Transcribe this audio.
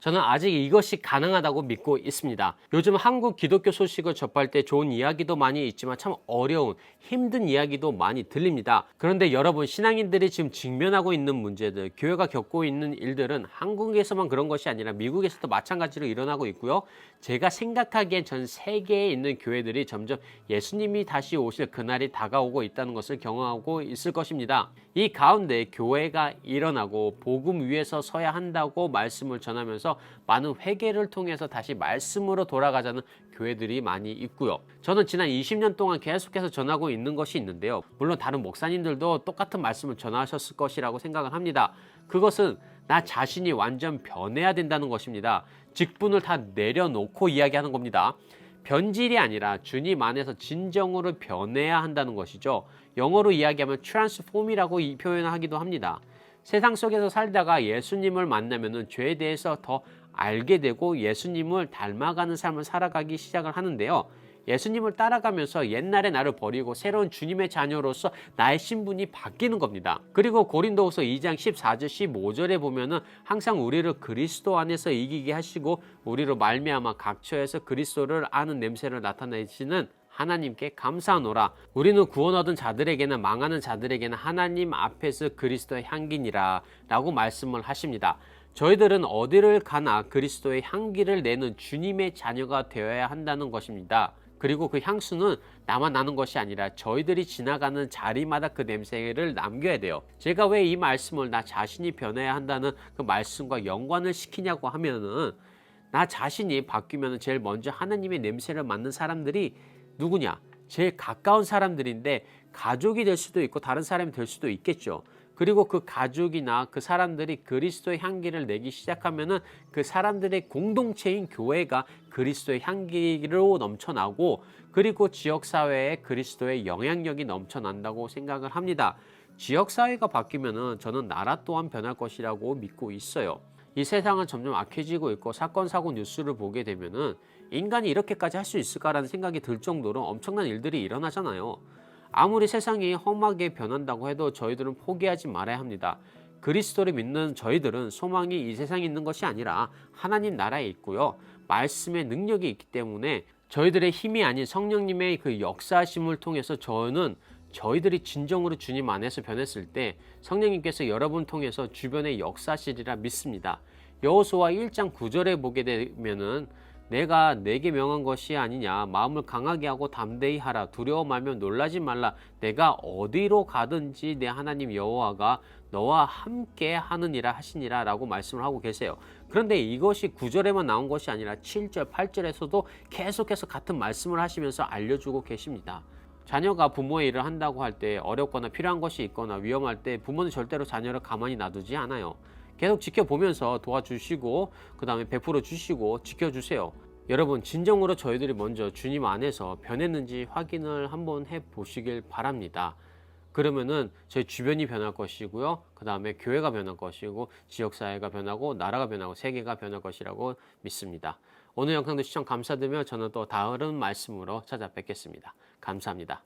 저는 아직 이것이 가능하다고 믿고 있습니다. 요즘 한국 기독교 소식을 접할 때 좋은 이야기도 많이 있지만 참 어려운 힘든 이야기도 많이 들립니다. 그런데 여러분, 신앙인들이 지금 직면하고 있는 문제들, 교회가 겪고 있는 일들은 한국에서만 그런 것이 아니라 미국에서도 마찬가지로 일어나고 있고요. 제가 생각하기엔 전 세계에 있는 교회들이 점점 예수님이 다시 오실 그날이 다가오고 있다는 것을 경험하고 있을 것입니다. 이 가운데 교회가 일어나고 복음 위에서 서야 한다고 말씀을 전하면서 많은 회개를 통해서 다시 말씀으로 돌아가자는 교회들이 많이 있고요. 저는 지난 20년 동안 계속해서 전하고 있는 것이 있는데요. 물론 다른 목사님들도 똑같은 말씀을 전하셨을 것이라고 생각을 합니다. 그것은 나 자신이 완전 변해야 된다는 것입니다. 직분을 다 내려놓고 이야기하는 겁니다. 변질이 아니라 주님 안에서 진정으로 변해야 한다는 것이죠. 영어로 이야기하면 transform이라고 표현하기도 합니다. 세상 속에서 살다가 예수님을 만나면 죄에 대해서 더 알게 되고 예수님을 닮아가는 삶을 살아가기 시작을 하는데요. 예수님을 따라가면서 옛날의 나를 버리고 새로운 주님의 자녀로서 나의 신분이 바뀌는 겁니다. 그리고 고린도후서 2장 14절 15절에 보면은 항상 우리를 그리스도 안에서 이기게 하시고 우리로 말미암아 각처에서 그리스도를 아는 냄새를 나타내시는 하나님께 감사하노라. 우리는 구원 얻은 자들에게나 망하는 자들에게나 하나님 앞에서 그리스도의 향기니라 라고 말씀을 하십니다. 저희들은 어디를 가나 그리스도의 향기를 내는 주님의 자녀가 되어야 한다는 것입니다. 그리고 그 향수는 나만 나는 것이 아니라 저희들이 지나가는 자리마다 그 냄새를 남겨야 돼요. 제가 왜 이 말씀을 나 자신이 변해야 한다는 그 말씀과 연관을 시키냐고 하면은, 나 자신이 바뀌면 제일 먼저 하나님의 냄새를 맡는 사람들이 누구냐? 제일 가까운 사람들인데, 가족이 될 수도 있고 다른 사람이 될 수도 있겠죠. 그리고 그 가족이나 그 사람들이 그리스도의 향기를 내기 시작하면은 그 사람들의 공동체인 교회가 그리스도의 향기로 넘쳐나고, 그리고 지역사회에 그리스도의 영향력이 넘쳐난다고 생각을 합니다. 지역사회가 바뀌면은 저는 나라 또한 변할 것이라고 믿고 있어요. 이 세상은 점점 악해지고 있고 사건 사고 뉴스를 보게 되면은 인간이 이렇게까지 할 수 있을까라는 생각이 들 정도로 엄청난 일들이 일어나잖아요. 아무리 세상이 험하게 변한다고 해도 저희들은 포기하지 말아야 합니다. 그리스도를 믿는 저희들은 소망이 이 세상에 있는 것이 아니라 하나님 나라에 있고요. 말씀의 능력이 있기 때문에 저희들의 힘이 아닌 성령님의 그 역사하심을 통해서 저희들이 진정으로 주님 안에서 변했을 때 성령님께서 여러분 통해서 주변에 역사하시리라 믿습니다. 여호수아 1장 9절에 보게 되면은 내가 내게 명한 것이 아니냐, 마음을 강하게 하고 담대히 하라, 두려워 말며 놀라지 말라, 내가 어디로 가든지 내 하나님 여호와가 너와 함께 하느니라 하시니라 라고 말씀을 하고 계세요. 그런데 이것이 9절에만 나온 것이 아니라 7절 8절에서도 계속해서 같은 말씀을 하시면서 알려주고 계십니다. 자녀가 부모의 일을 한다고 할 때 어렵거나 필요한 것이 있거나 위험할 때 부모는 절대로 자녀를 가만히 놔두지 않아요. 계속 지켜보면서 도와주시고 그 다음에 베풀어 주시고 지켜주세요. 여러분, 진정으로 저희들이 먼저 주님 안에서 변했는지 확인을 한번 해보시길 바랍니다. 그러면은 저희 주변이 변할 것이고요. 그 다음에 교회가 변할 것이고 지역사회가 변하고 나라가 변하고 세계가 변할 것이라고 믿습니다. 오늘 영상도 시청 감사드리며 저는 또 다른 말씀으로 찾아뵙겠습니다. 감사합니다.